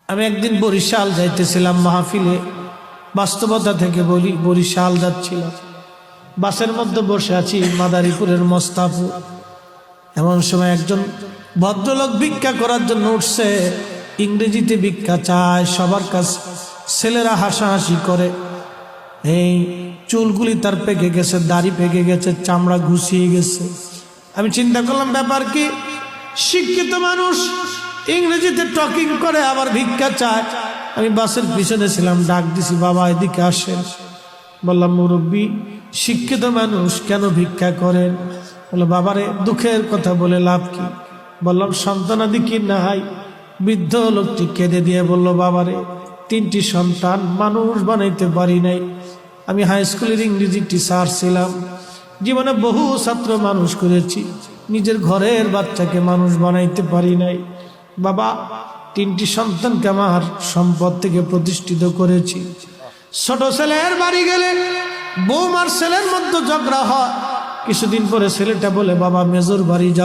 আমি একদিন বরিশাল যাইতেছিলাম মাহফিলে, বাস্তবতা থেকে বলি, বরিশাল যাচ্ছিলাম, বাসের মধ্যে বসে আছি মাদারীপুরের মোস্তাফুর। এমন সময় একজন ভদ্রলোক ভিক্ষা করার জন্য উঠছে, ইংরেজিতে ভিক্ষা চায় সবার কাছে। ছেলেরা হাসাহাসি করে, এই চুলগুলি তার পেকে গেছে, দাড়ি পেকে গেছে, চামড়া ঘুষিয়ে গেছে। আমি চিন্তা করলাম ব্যাপার কি, শিক্ষিত মানুষ ইংরেজিতে টকিং করে আবার ভিক্ষা চায়। আমি বাসের পিছনে ছিলাম, ডাক দিছি, বাবা এদিকে আসেন। বললাম মুরব্বী, শিক্ষিত মানুষ কেন ভিক্ষা করেন? বলে বাবারে দুঃখের কথা বলে লাভ কি? বললাম সন্তানাদি কি নাই? বৃদ্ধ লোকটি কেঁদে দিয়ে বলল, বাবারে 3টি সন্তান, মানুষ বানাইতে পারি নাই। আমি হাই স্কুলের ইংরেজি টিচার ছিলাম, জীবনে বহু ছাত্র মানুষ করেছি, নিজের ঘরের বাচ্চাকে মানুষ বানাইতে পারি নাই। বাবা 3টি সন্তানকে আমার সম্পদ থেকে প্রতিষ্ঠিত করেছি। ছোট ছেলের বাড়ি গেলে বৌমার ছেলের মধ্যে ঝগড়া হয়, কিছুদিন পরে ছেলেটা বলে, বাবা মেজর বাড়ি যাও।